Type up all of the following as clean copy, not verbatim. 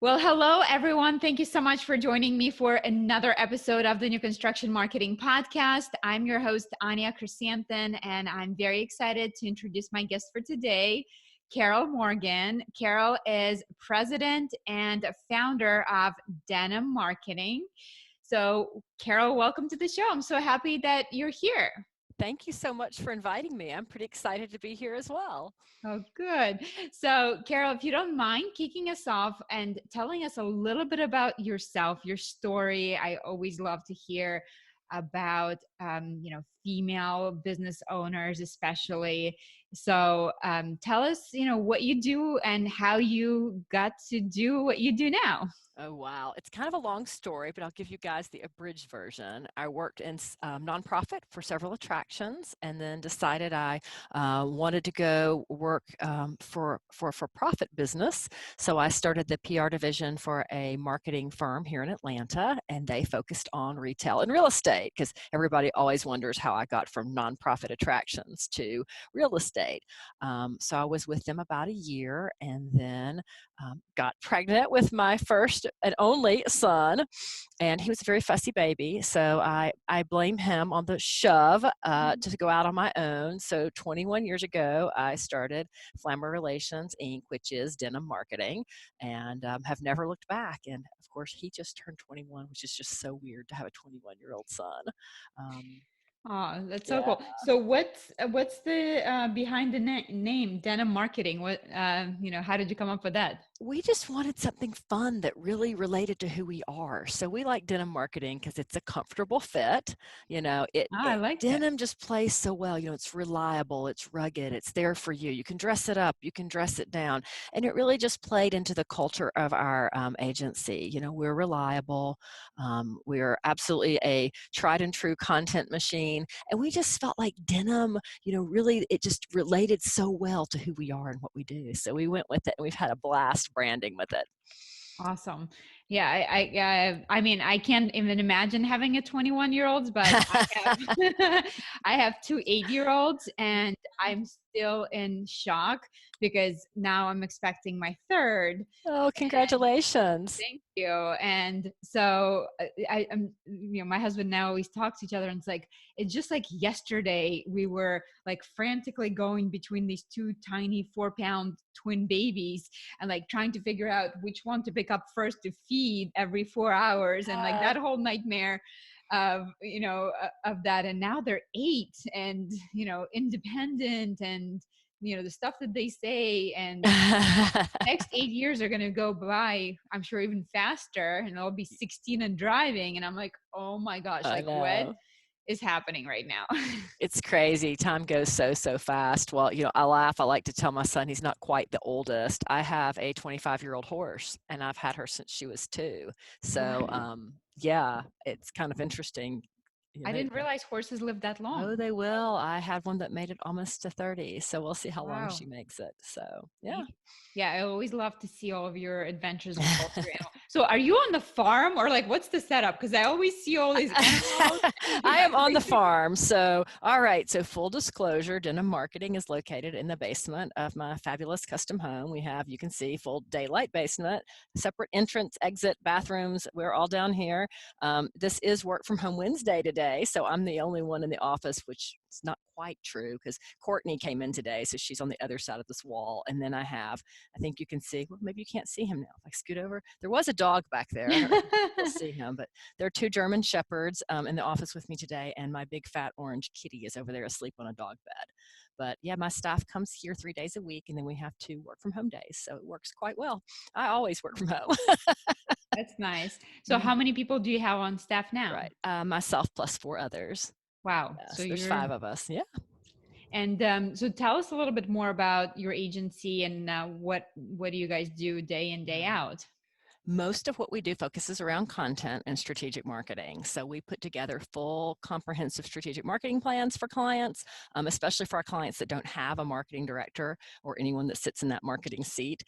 Well, hello, everyone. Thank you so much for joining me for another episode of the New Construction Marketing Podcast. I'm your host, Anya Chrysanthon, and I'm very excited to introduce my guest for today, Carol Morgan. Carol is president and founder of Denim Marketing. So, Carol, welcome to the show. I'm so happy that you're here. Thank you so much for inviting me. I'm pretty excited to be here as well. Oh, good. So, Carol, if you don't mind kicking us off and telling us a little bit about yourself, your story. I always love to hear about, female business owners, especially. So, tell us, what you do and how you got to do what you do now. Oh, wow. It's kind of a long story, but I'll give you guys the abridged version. I worked in nonprofit for several attractions and then decided I wanted to go work for a for-profit business. So I started the PR division for a marketing firm here in Atlanta, and they focused on retail and real estate because everybody always wonders how I got from nonprofit attractions to real estate. So I was with them about a year and then got pregnant with my first and only son, and he was a very fussy baby. So I blame him on the shove to go out on my own. So 21 years ago, I started Flammer Relations Inc., which is Denim Marketing, and have never looked back. And of course, he just turned 21, which is just so weird to have a 21-year-old son. Um, Oh, that's so yeah. cool. So what's the behind the name Denim Marketing? How did you come up with that? We just wanted something fun that really related to who we are. So we like denim marketing because it's a comfortable fit. I like that. Denim just plays so well. It's reliable, it's rugged, it's there for you. You can dress it up, you can dress it down. And it really just played into the culture of our agency. We're reliable. We're absolutely a tried and true content machine. And we just felt like denim, really, it just related so well to who we are and what we do. So we went with it and we've had a blast branding with it. Awesome. Yeah, I mean, I can't even imagine having a 21-year-old, but I have two 8-year-olds, and I'm still in shock because now I'm expecting my third. Oh, congratulations. Thank you. And so I'm, my husband and I always talk to each other, and it's just like yesterday we were like frantically going between these two tiny 4-pound twin babies and like trying to figure out which one to pick up first to feed every 4 hours, and like that whole nightmare of that. And now they're 8 and, independent, and the stuff that they say, and next 8 years are going to go by, I'm sure, even faster, and I'll be 16 and driving, and I'm like, oh my gosh, I like what know. is happening right now? It's crazy. Time goes so fast. Well, I laugh. I like to tell my son he's not quite the oldest. I have a 25-year-old horse, and I've had her since she was 2. So, Wow. yeah, it's kind of interesting. I didn't realize horses live that Oh, long. they will. I had one that made it almost to 30, so we'll see how long Wow. she makes it. So, yeah. Amazing. Yeah, I always love to see all of your adventures with both your animals. So are you on the farm, or like what's the setup? Because I always see all these animals. I am on the farm. So, all right. So, full disclosure, Denim Marketing is located in the basement of my fabulous custom home. We have, you can see, full daylight basement, separate entrance, exit, bathrooms. We're all down here. This is work from home Wednesday today. So, I'm the only one in the office, which is not quite true because Courtney came in today. So, she's on the other side of this wall. And then I think you can see, well, maybe you can't see him now. If I scoot over, there was a dog back there. I don't know if you'll see him, but there are 2 German shepherds in the office with me today, and my big fat orange kitty is over there asleep on a dog bed. But yeah, my staff comes here 3 days a week, and then we have 2 work from home days, so it works quite well. I always work from home. That's nice. So how many people do you have on staff now? Right, myself plus 4 others. Wow. So Yes, there's you're 5 of us. Yeah. And so tell us a little bit more about your agency, and what do you guys do day in, day out? Most of what we do focuses around content and strategic marketing. So we put together full comprehensive strategic marketing plans for clients, especially for our clients that don't have a marketing director or anyone that sits in that marketing seat.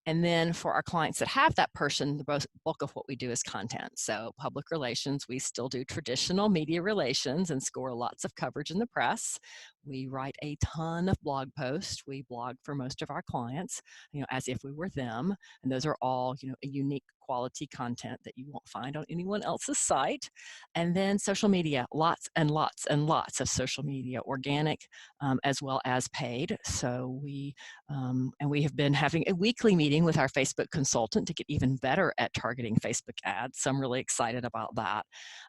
And then for our clients that have that person, the bulk of what we do is content. So public relations, we still do traditional media relations and score lots of coverage in the press. We write a ton of blog posts. We blog for most of our clients, as if we were them. And those are all, a unique quality content that you won't find on anyone else's site. And then social media, lots and lots and lots of social media, organic as well as paid. So we have been having a weekly meeting with our Facebook consultant to get even better at targeting Facebook ads. So I'm really excited about that.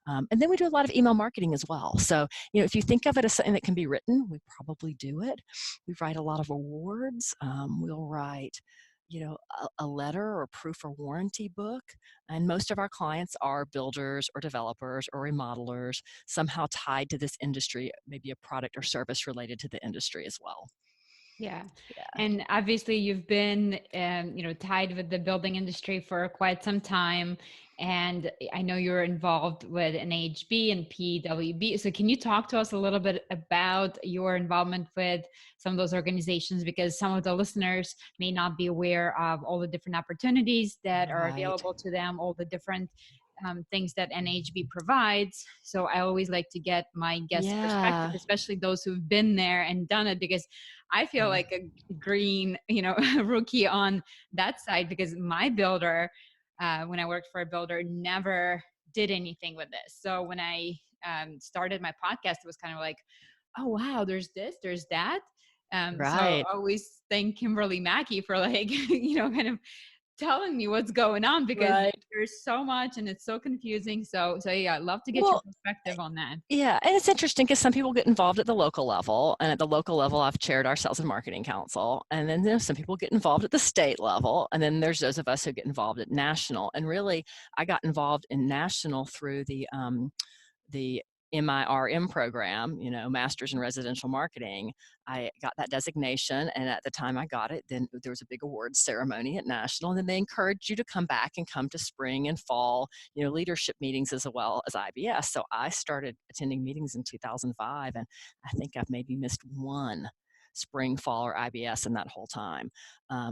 And then we do a lot of email marketing as well. So, if you think of it as something that can be written, we probably do it. We write a lot of awards. We'll write a letter or proof or warranty book. And most of our clients are builders or developers or remodelers, somehow tied to this industry, maybe a product or service related to the industry as well. Yeah. Yeah. And obviously you've been, tied with the building industry for quite some time. And I know you're involved with NHB and PWB. So can you talk to us a little bit about your involvement with some of those organizations? Because some of the listeners may not be aware of all the different opportunities that are Right. available to them, all the different things that NHB provides. So I always like to get my guest perspective, Yeah. especially those who've been there and done it, because I feel like a green, rookie on that side, because my builder, when I worked for a builder, never did anything with this. So when I started my podcast, it was kind of like, oh, wow, there's this, there's that. So Right. I always thank Kimberly Mackey for like, kind of telling me what's going on, because Right. there's so much and it's so confusing. So yeah, I'd love to get your Well, perspective on that. yeah, and it's interesting because some people get involved at the local level, and at the local level, I've chaired our sales and marketing council, and then some people get involved at the state level, and then there's those of us who get involved at national. And really, I got involved in national through the MIRM program, Masters in Residential Marketing. I got that designation, and at the time I got it, then there was a big awards ceremony at National, and then they encouraged you to come back and come to spring and fall, leadership meetings as well as IBS. So I started attending meetings in 2005, and I think I've maybe missed one spring, fall, or IBS in that whole time.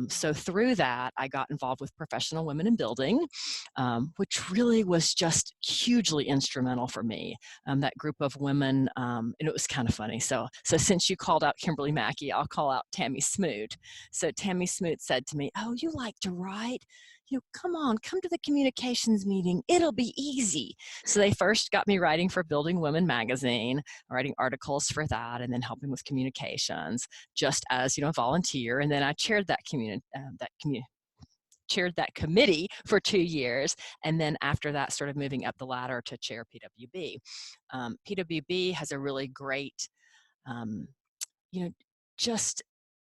So through that, I got involved with Professional Women in Building, which really was just hugely instrumental for me. That group of women, and it was kind of funny. So since you called out Kimberly Mackey, I'll call out Tammy Smoot. So Tammy Smoot said to me, "Oh, you like to write? Come on, come to the communications meeting. It'll be easy." So they first got me writing for Building Women magazine, writing articles for that, and then helping with communications, just as a volunteer. And then I chaired chaired that committee for 2 years, and then after that started moving up the ladder to chair PWB. PWB has a really great, um, you know, just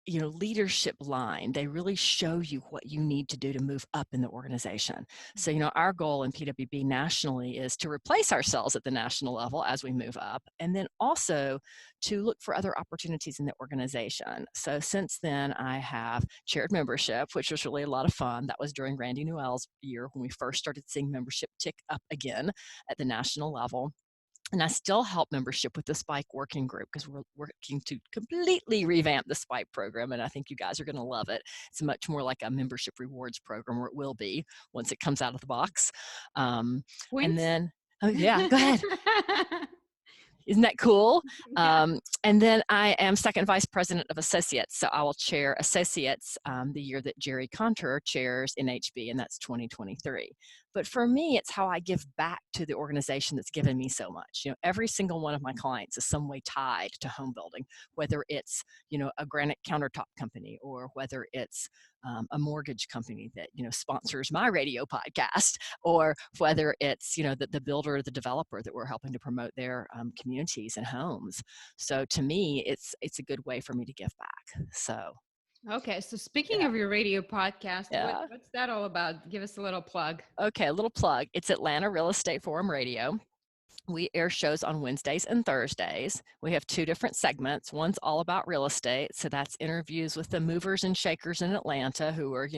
leadership line. They really show you what you need to do to move up in the organization. So, our goal in PWB nationally is to replace ourselves at the national level as we move up, and then also to look for other opportunities in the organization. So since then, I have chaired membership, which was really a lot of fun. That was during Randy Newell's year when we first started seeing membership tick up again at the national level. And I still help membership with the Spike Working Group, because we're working to completely revamp the Spike program, and I think you guys are going to love it. It's much more like a membership rewards program, or it will be once it comes out of the box. And Wins. then, oh yeah, go ahead. Isn't that cool? Yeah. And then I am second vice president of associates. So I will chair associates the year that Jerry Conter chairs NHB, and that's 2023. But for me, it's how I give back to the organization that's given me so much. Every single one of my clients is some way tied to home building, whether it's, a granite countertop company, or whether it's a mortgage company that, sponsors my radio podcast, or whether it's, the builder or the developer that we're helping to promote their communities and homes. So to me, it's a good way for me to give back. So Okay, so speaking yeah, of your radio podcast, yeah. what's that all about? Give us a little plug. Okay, a little plug. It's Atlanta Real Estate Forum Radio. We air shows on Wednesdays and Thursdays. We have 2 different segments. One's all about real estate. So that's interviews with the movers and shakers in Atlanta, who are,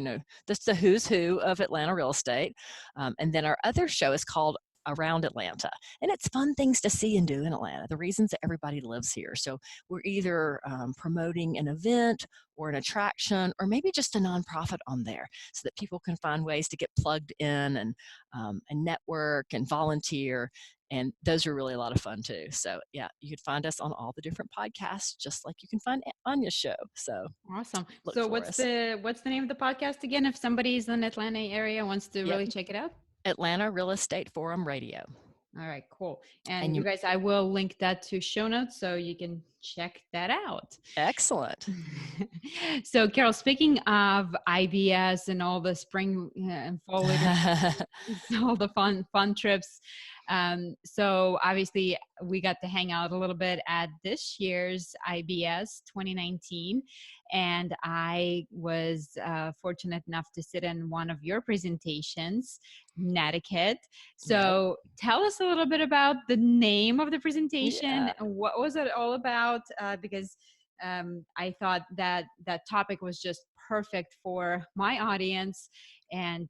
that's the who's who of Atlanta real estate. And then our other show is called Around Atlanta. And it's fun things to see and do in Atlanta, the reasons that everybody lives here. So we're either promoting an event or an attraction, or maybe just a nonprofit on there, so that people can find ways to get plugged in and network and volunteer. And those are really a lot of fun too. So yeah, you could find us on all the different podcasts, just like you can find Anya's show. So Awesome. look So for us. what's the name of the podcast again? If somebody's in the Atlanta area wants to Yep. really check it out. Atlanta Real Estate Forum Radio. All right, cool. And And you you, guys, I will link that to show notes so you can check that out. excellent. So, Carol, speaking of IBS and all the spring and fall leaders, all the fun trips. So obviously we got to hang out a little bit at this year's IBS 2019. And I was fortunate enough to sit in one of your presentations, Netiquette. So tell us a little bit about the name of the presentation. Yeah. What was it all about? Because I thought that that topic was just perfect for my audience. And,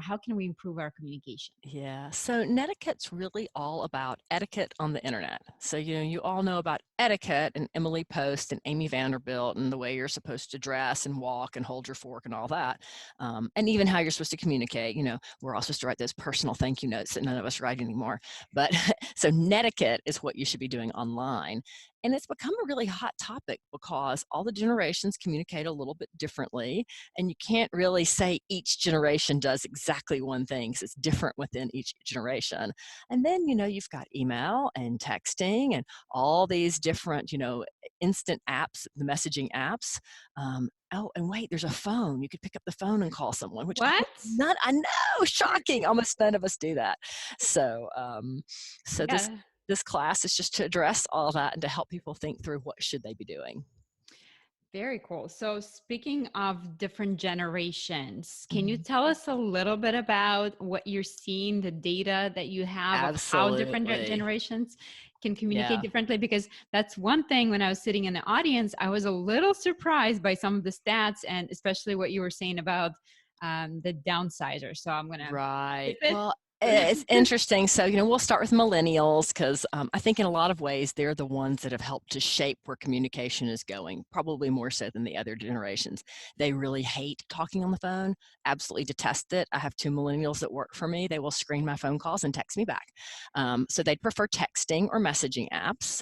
how can we improve our communication? Yeah. So Netiquette's really all about etiquette on the internet. So, you all know about etiquette and Emily Post and Amy Vanderbilt and the way you're supposed to dress and walk and hold your fork and all that. And even how you're supposed to communicate. We're all supposed to write those personal thank you notes that none of us write anymore. But so Netiquette is what you should be doing online. And it's become a really hot topic because all the generations communicate a little bit differently. And you can't really say each generation does exactly one thing because it's different within each generation. And then, you've got email and texting and all these different, instant apps, the messaging apps. Oh, and wait, there's a phone. You could pick up the phone and call someone, which What? I know, shocking. Almost none of us do that. So, Yeah. this class is just to address all that and to help people think through what should they be doing. Very cool. So speaking of different generations, can you Mhm. tell us a little bit about what you're seeing, the data that you have of how different Absolutely. generations can communicate Yeah. differently? Because that's one thing when I was sitting in the audience, I was a little surprised by some of the stats and especially what you were saying about the downsizer. So I'm going to Right. skip it. Well, it's interesting. So, we'll start with millennials because I think in a lot of ways they're the ones that have helped to shape where communication is going, probably more so than the other generations. They really hate talking on the phone, absolutely detest it. I have two millennials that work for me. They will screen my phone calls and text me back. So they'd prefer texting or messaging apps.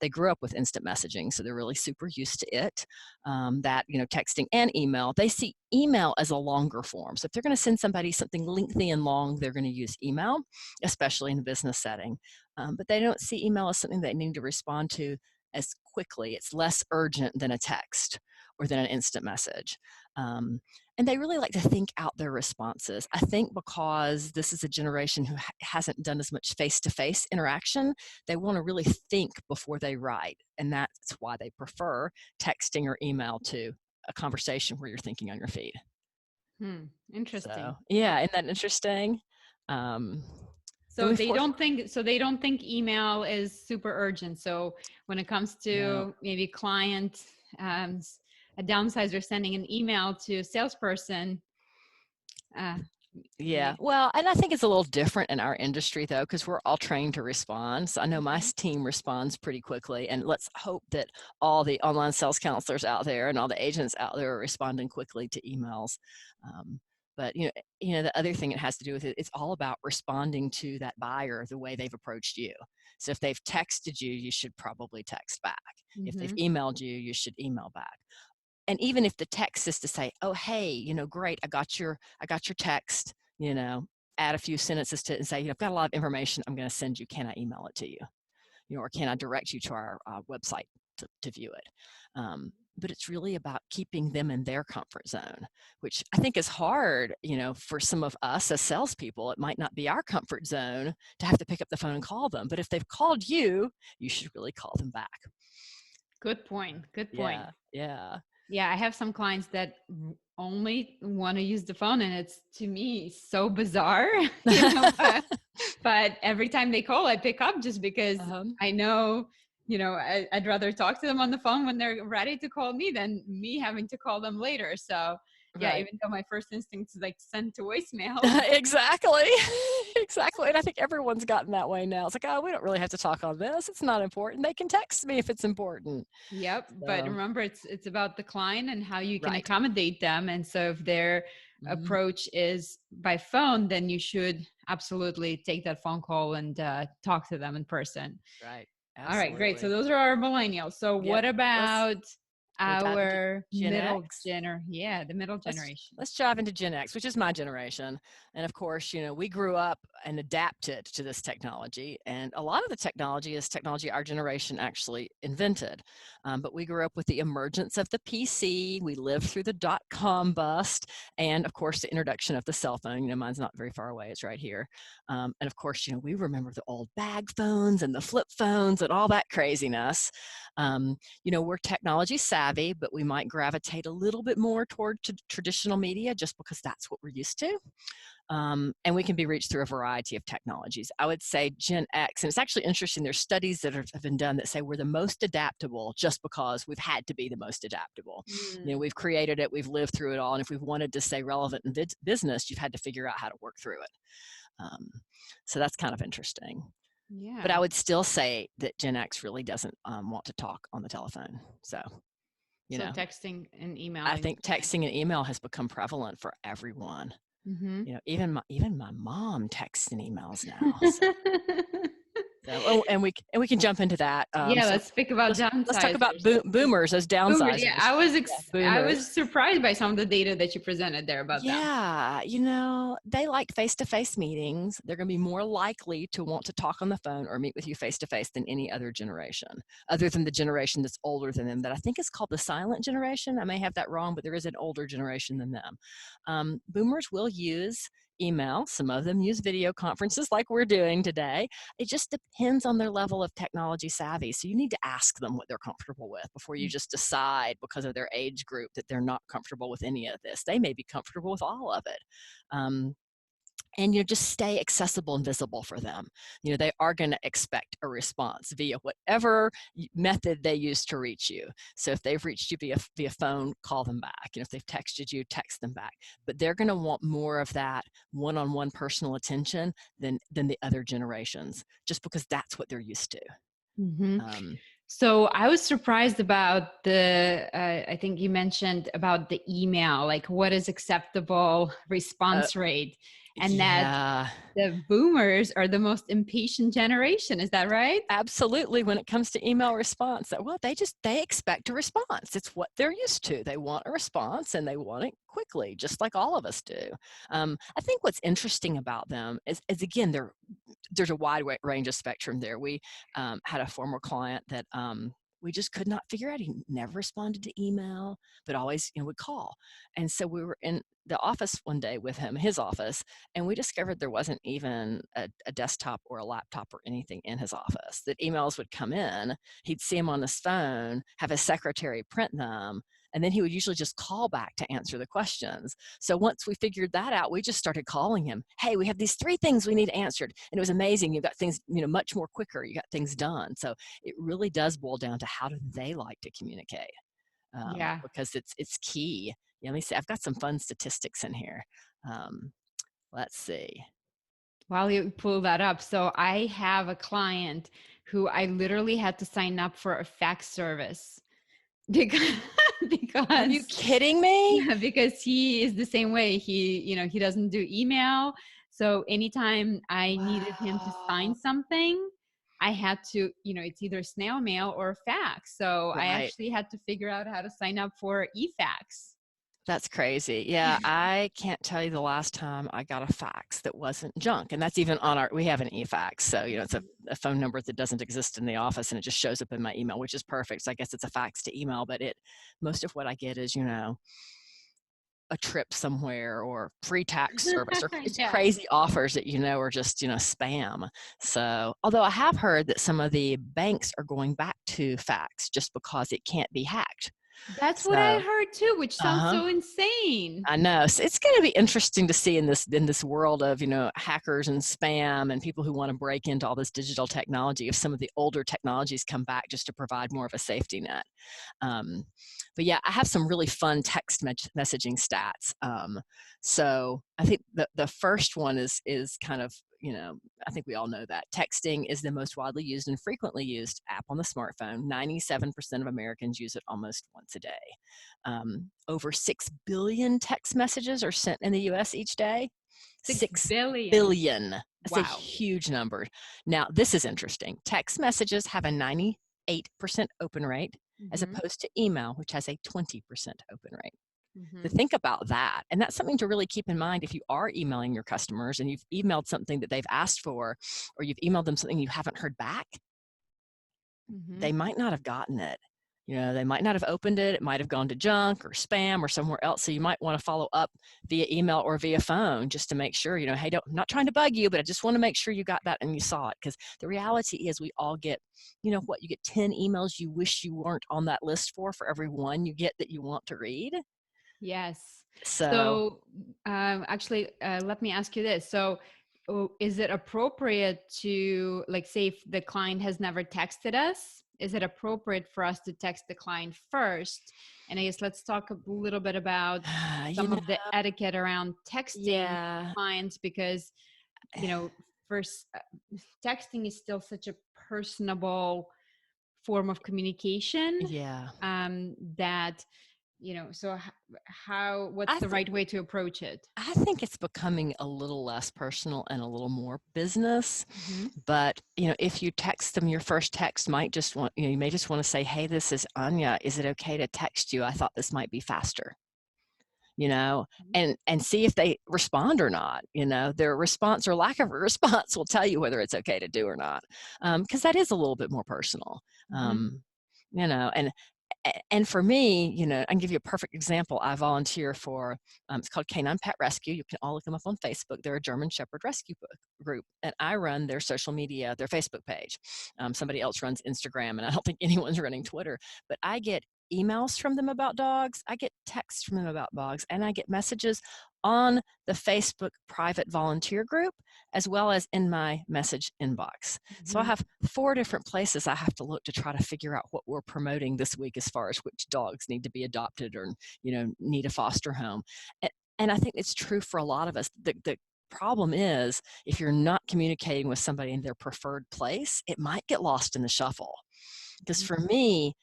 They grew up with instant messaging, so they're really super used to it. Texting and email, they see email as a longer form. So if they're going to send somebody something lengthy and long, they're going to use email, especially in a business setting. But they don't see email as something they need to respond to as quickly. It's less urgent than a text or than an instant message. And they really like to think out their responses. I think because this is a generation who hasn't done as much face-to-face interaction, they want to really think before they write. And that's why they prefer texting or email to a conversation where you're thinking on your feet. Interesting. So yeah, isn't that interesting? Then So we of they course don't think email is super urgent. So when it comes no. to maybe client, um, a downsizer sending an email to a salesperson, uh, Yeah, well, and I think it's a little different in our industry though, because we're all trained to respond. So I know my Mhm. team responds pretty quickly, and let's hope that all the online sales counselors out there and all the agents out there are responding quickly to emails. Um, but the other thing it has to do with it's all about responding to that buyer the way they've approached you. So if they've texted you, you should probably text back. If they've Mhm. emailed you, you should email back. And even if the text is to say, oh, hey, great, I got your text, add a few sentences to and say, I've got a lot of information I'm going to send you, can I email it to you, or can I direct you to our website to view it. But it's really about keeping them in their comfort zone, which I think is hard, for some of us as salespeople. It might not be our comfort zone to have to pick up the phone and call them, but if they've called you, you should really call them back. Good point. Good point. Yeah. Yeah, I have some clients that only want to use the phone, and it's to me so bizarre, but every time they call, I pick up just because um, I know, I'd rather talk to them on the phone when they're ready to call me than me having to call them later. So yeah, right. even though my first instinct is like send to voicemail. Exactly. Exactly. And I think everyone's gotten that way now. It's like, oh, we don't really have to talk on this. It's not important. They can text me if it's important. Yep. But So, remember, it's about the client and how you can right. accommodate them. And so if they're Mhm. approach is by phone, then you should absolutely take that phone call and talk to them in person. Right. All right, great. So Absolutely. those are our millennials. So Yep. what Let's about we'll dive into our Gen X. yeah, the middle let's generation? let's dive into Gen X, which is my generation. And of course, we grew up and adapted to this technology. And a lot of the technology is technology our generation actually invented. But we grew up with the emergence of the PC. We lived through the dot-com bust, and of course, the introduction of the cell phone. Mine's not very far away; it's right here. And of course, we remember the old bag phones and the flip phones and all that craziness. We're technology savvy, but we might gravitate a little bit more toward traditional media just because that's what we're used to. And we can be reached through a variety of technologies. I would say Gen X, and it's actually interesting, there's studies that have been done that say we're the most adaptable just because we've had to be the most adaptable. Mm. We've created it, we've lived through it all, and if we've wanted to stay relevant in business, you've had to figure out how to work through it. So that's kind of interesting. But I Yeah. would still say that Gen X really doesn't want to talk on the telephone. So, you So know, texting and I emailing is think fine. texting and email has become prevalent for everyone. Mm-hmm. Even my mom texts and emails now. So, and we can jump into that. Yeah, So let's speak about let's talk about downsizers. boomers as Boomers. Yeah, downsizers. Yeah, I boomers. was surprised by some of the data that you presented there about them. Yeah, they like face-to-face meetings. They're going to be more likely to want to talk on the phone or meet with you face-to-face than any other generation, other than the generation that's older than them that I think is called the silent generation. I may have that wrong, but there is an older generation than them. Boomers will use email. Some of them use video conferences like we're doing today. It just depends on their level of technology savvy. So you need to ask them what they're comfortable with before you just decide because of their age group that they're not comfortable with any of this. They may be comfortable with all of it. And just stay accessible and visible for them. They are going to expect a response via whatever method they use to reach you. So if they've reached you via phone, call them back. If they've texted you, text them back. But they're going to want more of that one-on-one personal attention than the other generations, just because that's what they're used to. Mm-hmm. Um, So I was surprised about I think you mentioned about the email, like what is acceptable response rate, and that yeah. the boomers are the most impatient generation. Is that right? Absolutely. When it comes to email response, well, they expect a response. It's what they're used to. They want a response and they want it quickly, just like all of us do. I think what's interesting about them is again, there's a wide range of spectrum there. We had a former client that we just could not figure out. He never responded to email, but always would call. And so we were in the office one day with him, his office, and we discovered there wasn't even a desktop or a laptop or anything in his office. That emails would come in, he'd see them on his phone, have his secretary print them, and then he would usually just call back to answer the questions. So once we figured that out, we just started calling him. Hey, we have these 3 things we need answered. And it was amazing. You got things, much more quicker. You got things done. So it really does boil down to how do they like to communicate? Yeah. Because it's key. Let me see. I've got some fun statistics in here. Um, let's see. While you pull that up, so I have a client who I literally had to sign up for a fax service because Are you because kidding me? yeah, because he is the same way. He doesn't do email. So anytime I needed him to Wow. sign something, I had to, it's either snail mail or fax. So I Right. actually had to figure out how to sign up for eFax. That's crazy. Yeah, I can't tell you the last time I got a fax that wasn't junk. And that's even on we have an eFax. So, it's a phone number that doesn't exist in the office and it just shows up in my email, which is perfect. So I guess it's a fax to email, but most of what I get is, a trip somewhere or free tax service or it's Yeah. crazy offers that are just spam. So although I have heard that some of the banks are going back to fax just because it can't be hacked. That's what I So heard too, which sounds uh-huh. so insane. I know. So it's going to be interesting to see in this world of hackers and spam and people who want to break into all this digital technology if some of the older technologies come back just to provide more of a safety net. But yeah, I have some really fun text messaging stats. So I think the first one is kind of I think we all know that texting is the most widely used and frequently used app on the smartphone. 97% of Americans use it almost once a day. Over 6 billion text messages are sent in the US each day. 6 6 billion. billion. That's a Wow. huge number. Now, this is interesting. Text messages have a 98% open rate as Mm-hmm. opposed to email, which has a 20% open rate. To Mm-hmm. think about that. And that's something to really keep in mind if you are emailing your customers and you've emailed something that they've asked for, or you've emailed them something you haven't heard back, Mm-hmm. they might not have gotten it. They might not have opened it. It might have gone to junk or spam or somewhere else. So you might want to follow up via email or via phone just to make sure, hey, I'm not trying to bug you, but I just want to make sure you got that and you saw it. Because the reality is we all get, you get 10 emails you wish you weren't on that list for every one you get that you want to read. Yes. So So, actually, let me ask you this. So, is it appropriate to, like, say if the client has never texted us, is it appropriate for us to text the client first? And I guess let's talk a little bit about you some know, of the etiquette around texting yeah, clients, because, you know, first, texting is still such a personable form of communication, yeah. that, so what's I the think right way to approach it? I think it's becoming a little less personal and a little more business. Hmm. But if you text them, your first text might just want you may just want to say, "Hey, this is Anya. Is it okay to text you? I thought this might be faster." you know and see if they respond or not. Their response or lack of a response will tell you whether it's okay to do or not, because that is a little bit more personal. Hmm. um, you know and and for me, I can give you a perfect example. I volunteer for, it's called Canine Pet Rescue. You can all look them up on Facebook. They're a German Shepherd rescue group, and I run their social media, their Facebook page. Somebody else runs Instagram, and I don't think anyone's running Twitter, but I get emails from them about dogs. I get texts from them about dogs, and I get messages on the Facebook private volunteer group, as well as in my message inbox. So I Hmm. have 4 different places I have to look to try to figure out what we're promoting this week as far as which dogs need to be adopted or, need a foster home. And I think it's true for a lot of us. The problem is if you're not communicating with somebody in their preferred place, it might get lost in the shuffle. Because for me,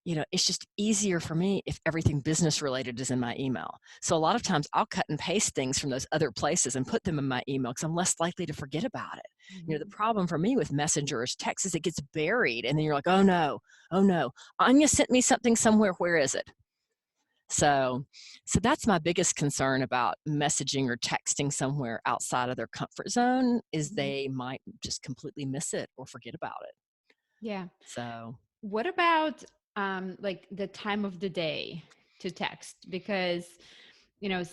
it's just easier for me if everything business related is in my email. So a lot of times I'll cut and paste things from those other places and put them in my email because I'm less likely to forget about it. The Hmm. problem for me with Messenger or text is it gets buried, and then you're like, oh no, Anya sent me something somewhere. Where is it? So that's my biggest concern about messaging or texting somewhere outside of their comfort zone, is Hmm. they might just completely miss it or forget about it. Yeah. So What about, like, the time of the day to text? Because,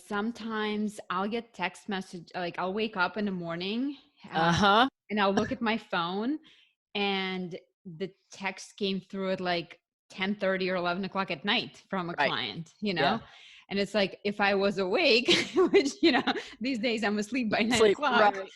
sometimes I'll get text message, like I'll wake up in the morning, uh-huh. and I'll look at my phone, and the text came through at like 10:30 or 11 o'clock at night from a Right. client, Yeah. and it's like, if I was awake, which, these days I'm asleep by 9 Sleep, o'clock. right.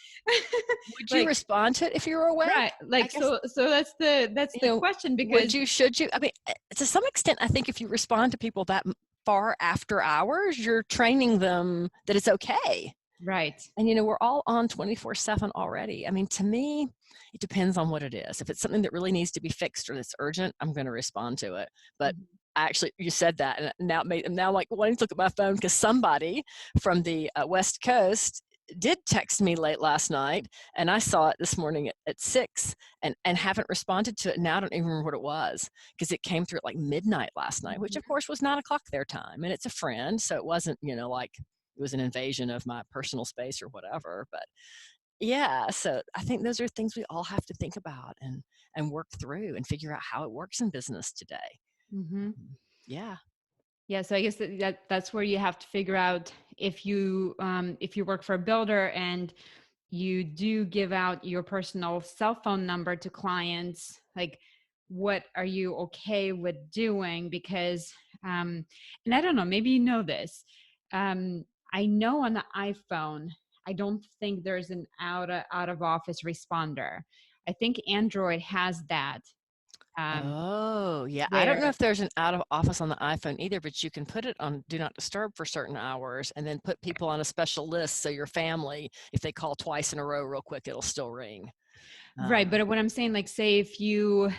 Would you Like, respond to it if you were awake? right. I Like, guess, so that's the question, would because, you, should you? I mean, to some extent, I think if you respond to people that far after hours, you're training them that it's okay. right. And, we're all on 24/7 already. I mean, to me, it depends on what it is. If it's something that really needs to be fixed or that's urgent, I'm going to respond to it. But Mhm. actually, you said that, and I'm now like wanting to look at my phone because somebody from the West Coast did text me late last night, and I saw it this morning at 6, and haven't responded to it. Now I don't even remember what it was, because it came through at like midnight last night, which of Mhm. course was 9 o'clock their time, and it's a friend, so it wasn't, like it was an invasion of my personal space or whatever. But yeah, so I think those are things we all have to think about and work through and figure out how it works in business today. Mhm. Yeah. Yeah, so I guess that's where you have to figure out, if you work for a builder and you do give out your personal cell phone number to clients, like, what are you okay with doing? Because, and I don't know, maybe you know this. Um, I know on the iPhone, I don't think there's an out of office responder. I think Android has that. um, Oh, yeah. I don't know where if there's an out of office on the iPhone either, but you can put it on do not disturb for certain hours and then put people on a special list so your family, if they call twice in a row real quick, it'll still ring. right, Um, but what I'm saying, like, say if you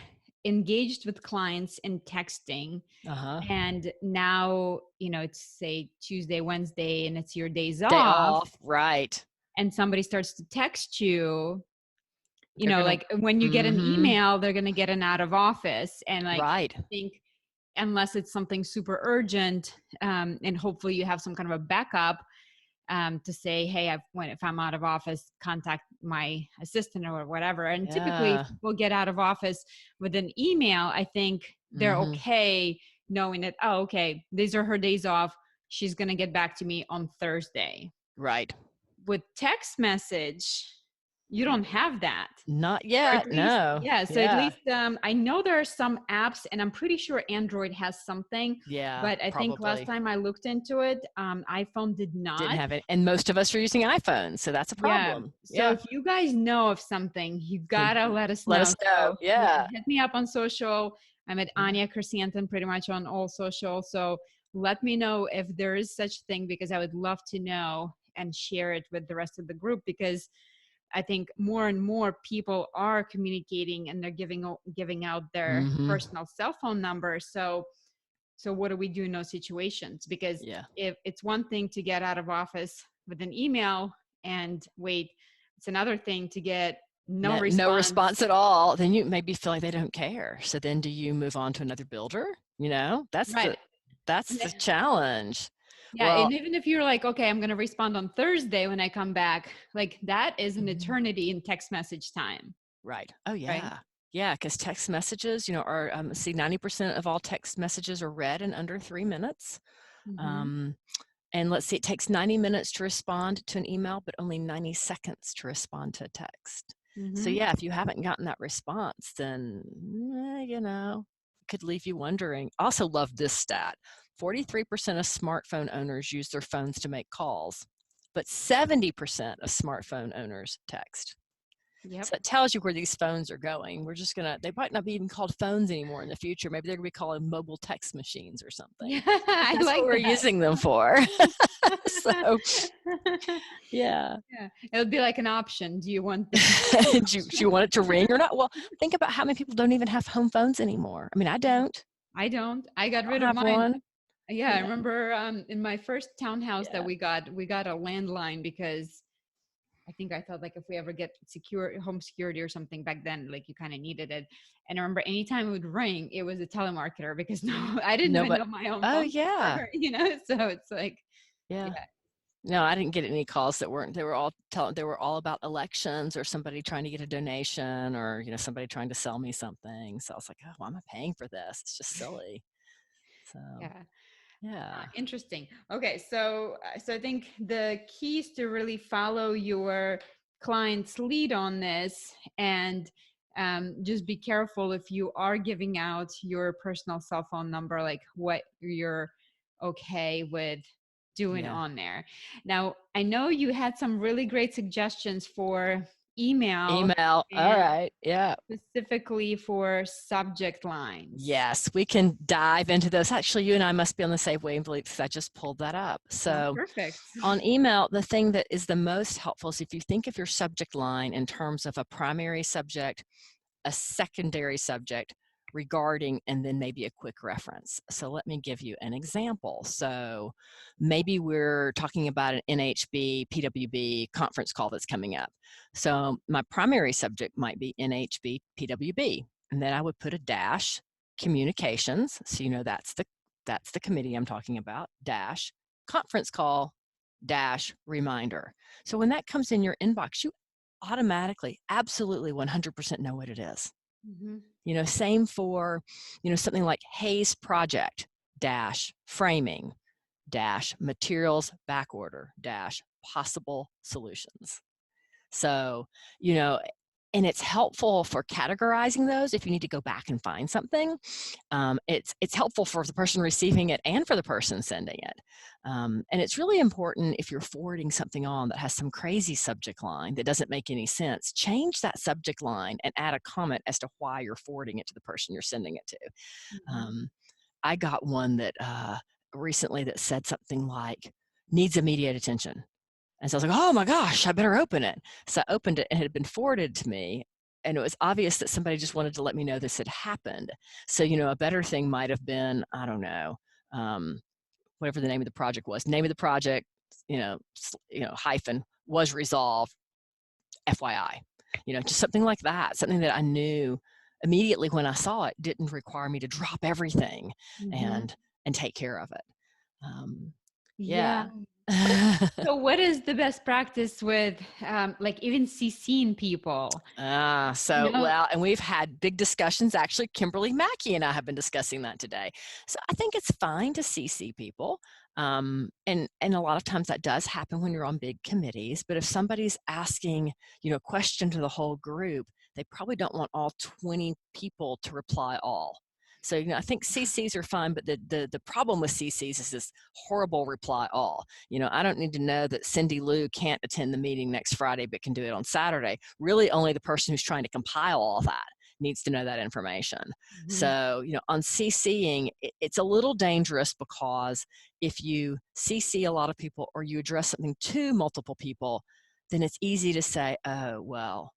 engaged with clients in texting, uh-huh. and now, it's say Tuesday, Wednesday, and it's your days Day off, off, right. and somebody starts to text you, They're gonna like when you get an mm-hmm. email, they're going to get an out of office. And like, Right. I think unless it's something super urgent, and hopefully you have some kind of a backup, to say, hey, if I'm out of office, contact my assistant or whatever. And typically, if Yeah. people get out of office with an email, I think they're Mm-hmm. okay knowing that, oh, okay, these are her days off. She's going to get back to me on Thursday. Right. With text message, you don't have that. Not Or at yet. least, No. yeah. So at Yeah. least, I know there are some apps, and I'm pretty sure Android has something, Yeah, but I think last probably. time I looked into it, iPhone did Didn't not. have it. And most of us are using iPhones, so that's a Yeah. problem. So Yeah. if you guys know of something, you Then gotta let us let know. us know. So yeah, Yeah. hit me up on social. I'm at Yeah. Anya Kersianton pretty much on all social. So let me know if there is such thing, because I would love to know and share it with the rest of the group, because I think more and more people are communicating, and they're giving out their Mm-hmm. personal cell phone number. So what do we do in those situations? Because Yeah. if it's one thing to get out of office with an email and wait, it's another thing to get no No response. response at all, then you maybe feel like they don't care. So then do you move on to another builder? Right. That's And the challenge. yeah, Well, and even if you're like, okay, I'm going to respond on Thursday when I come back, like that is an mhm. eternity in text message time, Right. Oh right? yeah. Yeah, because text messages, are see 90% of all text messages are read in under 3 minutes. Mm-hmm. Um, and let's see, it takes 90 minutes to respond to an email, but only 90 seconds to respond to a text. So Mm-hmm. yeah, if you haven't gotten that response, then it could leave you wondering. Also love this stat. 43% of smartphone owners use their phones to make calls, but 70% of smartphone owners text. Yep. So it tells you where these phones are going. They might not be even called phones anymore in the future. Maybe they're going to be called mobile text machines or something. Yeah, But I that's what like we're that. using them for. So, yeah. Yeah, it would be like an option. Do you want the Do you want it to ring or not? Well, think about how many people don't even have home phones anymore. I mean, I don't. I don't. I got I don't rid of have mine. one. Yeah, I Yeah. remember in my first townhouse that Yeah. we got a landline, because I think I thought, like, if we ever get secure home security or something back then, like, you kind of needed it. And I remember anytime it would ring, it was a telemarketer, because no, I didn't No, even but know my own oh phone yeah. number, So it's like, Yeah. yeah, No, I didn't get any calls that weren't. They were all about elections or somebody trying to get a donation or somebody trying to sell me something. So I was like, oh, why am I paying for this? It's just silly. So yeah. yeah, Interesting. Okay, so I think the key is to really follow your client's lead on this, and just be careful if you are giving out your personal cell phone number, like what you're okay with doing yeah. on there. Now, I know you had some really great suggestions for email, Email. All and right. Yeah. specifically for subject lines. Yes, we can dive into those. Actually, you and I must be on the same wavelength because I just pulled that up. Oh, So perfect. on email, the thing that is the most helpful is if you think of your subject line in terms of a primary subject, a secondary subject, regarding, and then maybe a quick reference. So let me give you an example. So maybe we're talking about an NHB, PWB conference call that's coming up. So my primary subject might be NHB, PWB, and then I would put a dash communications. So that's the committee I'm talking about, dash conference call, dash reminder. So when that comes in your inbox, you automatically, absolutely 100% know what it is. Mhm. Same for, something like Hayes project, dash framing, dash materials backorder, dash possible solutions. So, you know, and it's helpful for categorizing those if you need to go back and find something. It's helpful for the person receiving it and for the person sending it. And it's really important if you're forwarding something on that has some crazy subject line that doesn't make any sense, change that subject line and add a comment as to why you're forwarding it to the person you're sending it to. Mhm. I got one that recently that said something like, needs immediate attention. And so I was like, oh my gosh, I better open it. So I opened it and it had been forwarded to me. And it was obvious that somebody just wanted to let me know this had happened. So, a better thing might have been, I don't know, whatever the name of the project was, name of the project, hyphen was resolved, FYI, just something like that, something that I knew immediately when I saw it didn't require me to drop everything Mhm. and take care of it. Yeah. Yeah. So what is the best practice with like even CCing people? You know, Well, and we've had big discussions. Actually, Kimberly Mackey and I have been discussing that today. So I think it's fine to CC people. And a lot of times that does happen when you're on big committees. But if somebody's asking, a question to the whole group, they probably don't want all 20 people to reply all. So, I think CCs are fine, but the problem with CCs is this horrible reply all. I don't need to know that Cindy Lou can't attend the meeting next Friday, but can do it on Saturday. Really, only the person who's trying to compile all that needs to know that information. mhm. So, on CCing, it's a little dangerous because if you CC a lot of people or you address something to multiple people, then it's easy to say, oh, well,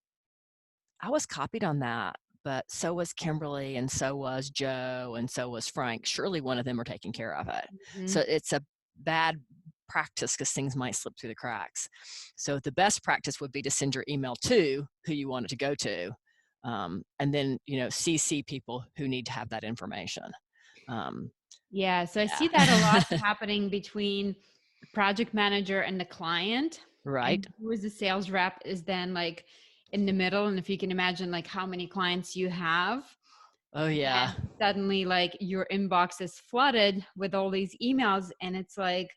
I was copied on that, but so was Kimberly, and so was Joe, and so was Frank. Surely one of them are taking care of it. So Mhm. it's a bad practice because things might slip through the cracks. So the best practice would be to send your email to who you want it to go to, and then CC people who need to have that information. Um, Yeah, so I see that a lot yeah, happening between the project manager and the client, right. and who is the sales rep is then like in the middle. And if you can imagine like how many clients you have, Oh yeah, then suddenly like your inbox is flooded with all these emails, and it's like,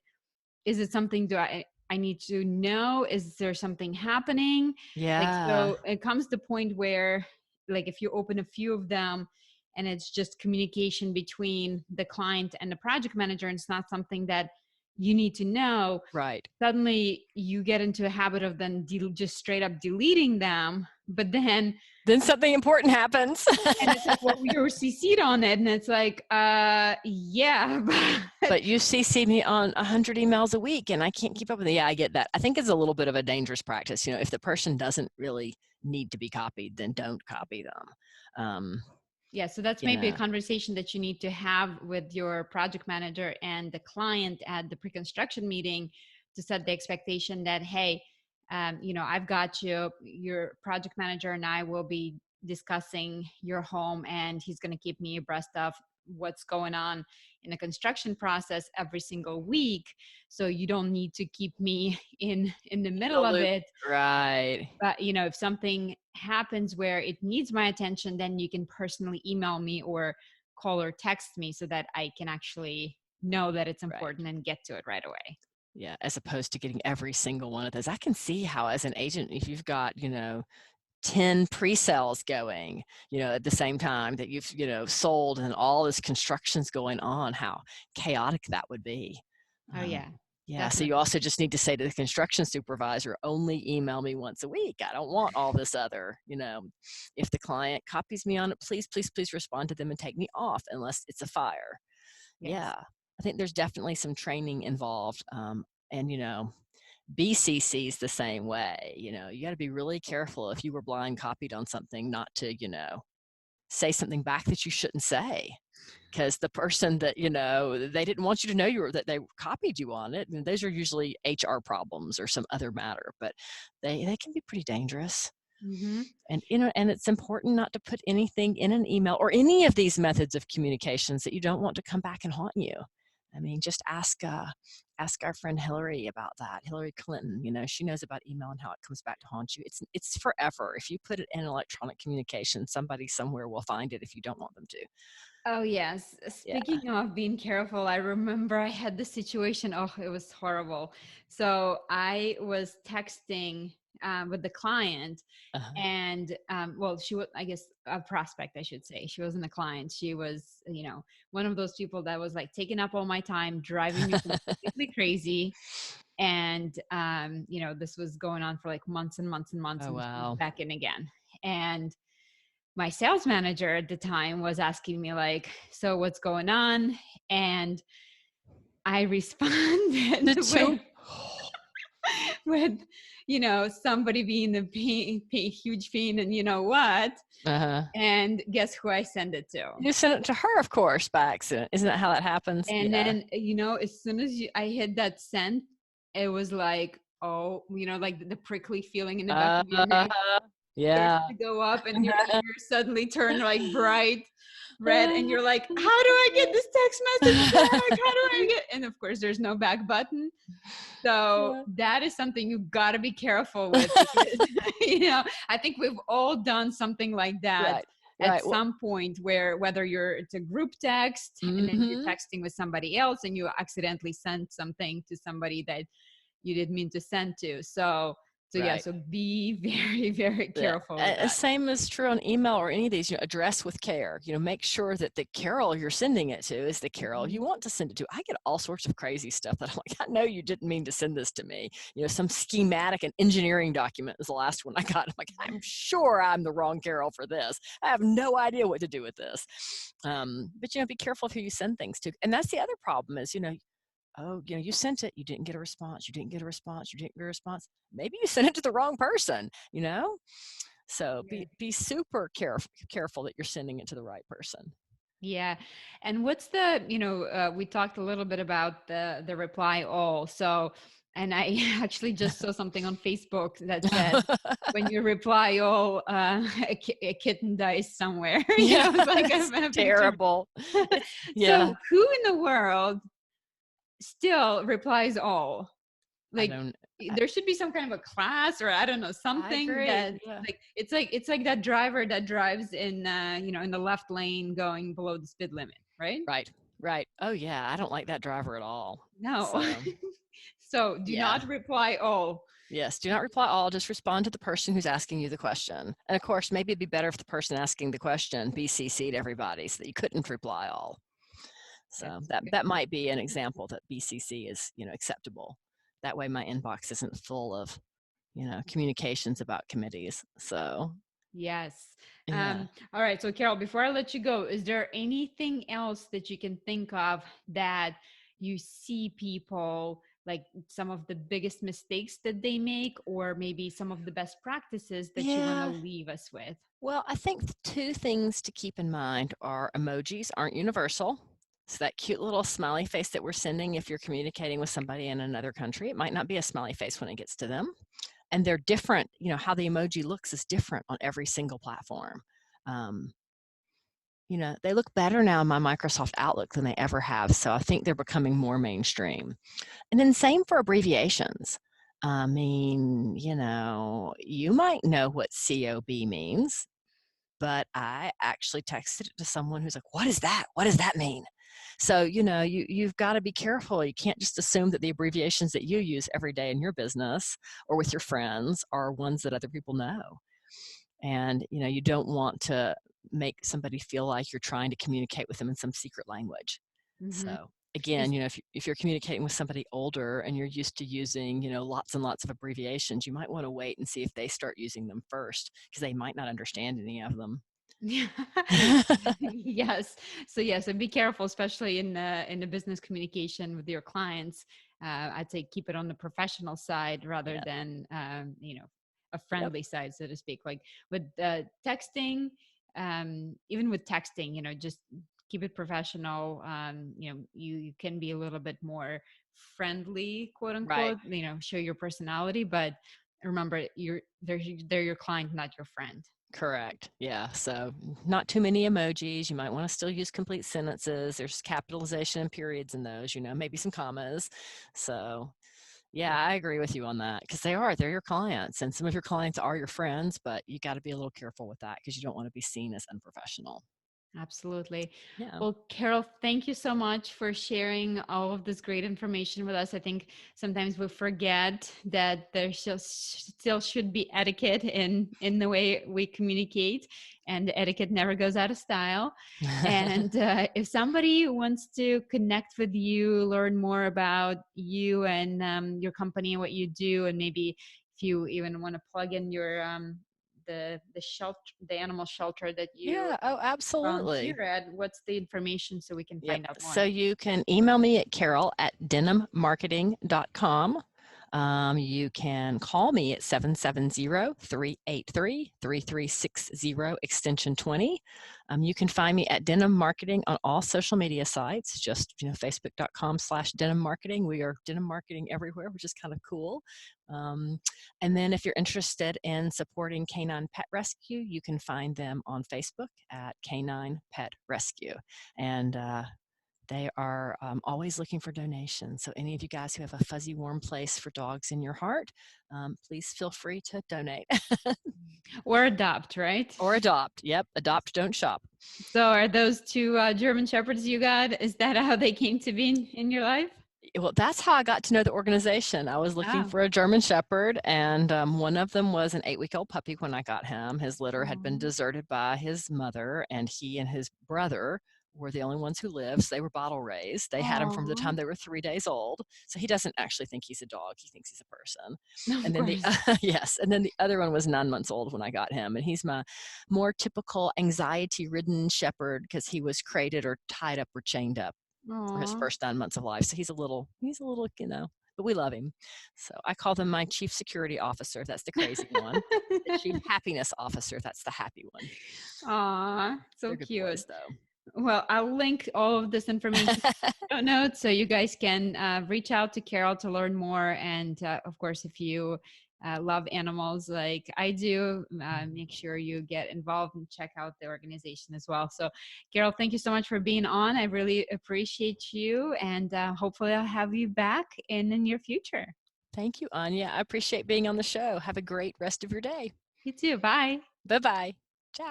is it something do I need to know? Is there something happening? Like, yeah, so it comes to the point where like if you open a few of them and it's just communication between the client and the project manager, and it's not something that you need to know, right. suddenly you get into a habit of then just straight up deleting them. But then Then something important happens. and it's like, well, we were CC'd on it, and it's like, yeah, but But you CC me on 100 emails a week and I can't keep up with it. Yeah, I get that. I think it's a little bit of a dangerous practice. If the person doesn't really need to be copied, then don't copy them. Um, yeah, so that's you maybe a know, conversation that you need to have with your project manager and the client at the pre-construction meeting to set the expectation that, hey, I've got you, your project manager and I will be discussing your home, and he's going to keep me abreast of what's going on in the construction process every single week. So you don't need to keep me in the in middle the of loop. it. Right. But if something happens where it needs my attention, then you can personally email me or call or text me so that I can actually know that it's Right. important and get to it right away. Yeah. As opposed to getting every single one of those. I can see how, as an agent, if you've got, 10 pre-sales going, at the same time that you've, sold and all this construction's going on, how chaotic that would be. Oh Um, yeah, yeah, so you definitely. also just need to say to the construction supervisor, only email me once a week. I don't want all this other, if the client copies me on it, please, please, please respond to them and take me off unless it's a fire. Yes. Yeah, I think there's definitely some training involved. And, BCC's the same way. You got to be really careful if you were blind copied on something not to, say something back that you shouldn't say. Because the person that, they didn't want you to know that they copied you on it. And those are usually HR problems or some other matter, but they can be pretty dangerous. Mm-hmm. And it's important not to put anything in an email or any of these methods of communications that you don't want to come back and haunt you. I mean, just ask our friend Hillary about that. Hillary Clinton, she knows about email and how it comes back to haunt you. It's forever. If you put it in electronic communication, somebody somewhere will find it if you don't want them to. Oh yes. Yeah. Speaking of being careful, I remember I had this situation. Oh, it was horrible. So I was texting with the client, Uh-huh. and well, she was, I guess, a prospect, I should say. She wasn't a client. She was, one of those people that was like taking up all my time, driving me completely crazy. And this was going on for like months and months and months, Oh, and she was wow. back in again. And my sales manager at the time was asking me like, so what's going on? And I responded Did with you? with somebody being a huge pain, and you know what. Uh-huh. And guess who I send it to? You sent it to her, of course, by accident. Isn't that how that happens? And Yeah. then, as soon as I hit that send, it was like, oh, like the prickly feeling in the back of your Uh, neck starts yeah. to go up, and you're suddenly turn like bright red, and you're like, how do I get this text message back? How do I get? And of course, there's no back button. So that is something you got to be careful with, because I think we've all done something like that Right. at Right. Well, some point, where whether it's a group text and then you're mm-hmm. texting with somebody else and you accidentally sent something to somebody that you didn't mean to send to. So yeah, Right. so be very, very Yeah. careful with that. Same is true on email or any of these, address with care. Make sure that the Carol you're sending it to is the Carol you Mhm. want to send it to. I get all sorts of crazy stuff that I'm like, I know you didn't mean to send this to me. Some schematic and engineering document was the last one I got. I'm like, I'm sure I'm the wrong Carol for this. I have no idea what to do with this. But be careful of who you send things to. And that's the other problem is, oh, you sent it, you didn't get a response, you didn't get a response, you didn't get a response. Maybe you sent it to the wrong person, So Yeah. be super careful that you're sending it to the right person. Yeah. And what's the, we talked a little bit about the reply all. So, and I actually just saw something on Facebook that said, when you reply all, a kitten dies somewhere. Yeah, It's like it's a picture. terrible. It's yeah. So who in the world still replies all? I Like, don't. there should be some kind of a class, or I don't know, I something agree. that Yeah. like it's like that driver that drives in in the left lane going below the speed limit, right? Right. Right. Oh yeah. I don't like that driver at all. No. So So do yeah. not reply all. Yes, do not reply all, just respond to the person who's asking you the question. And of course, maybe it'd be better if the person asking the question be CC'd everybody so that you couldn't reply all. So That's that might be an example that BCC is, acceptable. That way my inbox isn't full of, communications about committees. So yes. yeah. All right. So Carol, before I let you go, is there anything else that you can think of that you see people, like some of the biggest mistakes that they make, or maybe some of the best practices that you want to Yeah. leave us with? Well, I think the two things to keep in mind are emojis aren't universal. So that cute little smiley face that we're sending, if you're communicating with somebody in another country, it might not be a smiley face when it gets to them. And they're different, how the emoji looks is different on every single platform. Um, they look better now in my Microsoft Outlook than they ever have. So I think they're becoming more mainstream. And then same for abbreviations. I mean, you might know what COB means, but I actually texted it to someone who's like, what is that? What does that mean? So, you've got to be careful. You can't just assume that the abbreviations that you use every day in your business or with your friends are ones that other people know. And, you don't want to make somebody feel like you're trying to communicate with them in some secret language. Mm-hmm. So again, if you're communicating with somebody older and you're used to using, lots and lots of abbreviations, you might want to wait and see if they start using them first, because they might not understand any of them. Yeah. Yes. So be careful, especially in the business communication with your clients. I'd say keep it on the professional side rather Yeah. than a Yep. friendly side, so to speak. Like with texting, even with texting, just keep it professional. You can be a little bit more friendly, quote Right. unquote. Show your personality, but remember, they're your client, not your friend. Correct. Yeah. So not too many emojis. You might want to still use complete sentences. There's capitalization and periods in those, maybe some commas. So yeah, I agree with you on that, because they're your clients, and some of your clients are your friends, but you got to be a little careful with that because you don't want to be seen as unprofessional. Absolutely. Yeah. Well, Carol, thank you so much for sharing all of this great information with us. I think sometimes we forget that there still should be etiquette in the way we communicate, and etiquette never goes out of style. And if somebody wants to connect with you, learn more about you and your company and what you do, and maybe if you even want to plug in your the shelter, the animal shelter that you Yeah. Oh, absolutely. volunteer at, what's the information so we can Yep. find out So more? you can email me at carol@denimmarketing.com. You can call me at 770-383-3360 extension 20. You can find me at Denim Marketing on all social media sites, just facebook.com/denim marketing. We are denim marketing everywhere, which is kind of cool. And then if you're interested in supporting Canine Pet Rescue, you can find them on Facebook at Canine Pet Rescue. And they are always looking for donations. So, any of you guys who have a fuzzy, warm place for dogs in your heart, please feel free to donate Or adopt, right? or adopt. Yep, adopt, don't shop. So are those two German Shepherds you got, is that how they came to be in your life? Well, that's how I got to know the organization. I was looking Oh. for a German Shepherd, and one of them was an 8-week-old puppy when I got him. His litter had been Aw. deserted by his mother, and he and his brother were the only ones who lived. So they were bottle raised. They had him from the Aw. time they were 3 days old. So he doesn't actually think he's a dog; he thinks he's a person. Of And then the course. yes, and then the other one was 9 months old when I got him, and he's my more typical anxiety-ridden shepherd because he was crated or tied up or chained up for his Aw. first 9 months of life. So he's a little, but we love him. So I call them my chief security officer. That's the crazy one. The chief happiness officer. That's the happy one. Aw, so They're good cute. boys, though. Well, I'll link all of this information in the show notes so you guys can reach out to Carol to learn more. And of course, if you love animals like I do, make sure you get involved and check out the organization as well. So, Carol, thank you so much for being on. I really appreciate you, and hopefully, I'll have you back in the near future. Thank you, Anya. I appreciate being on the show. Have a great rest of your day. You too. Bye. Bye bye.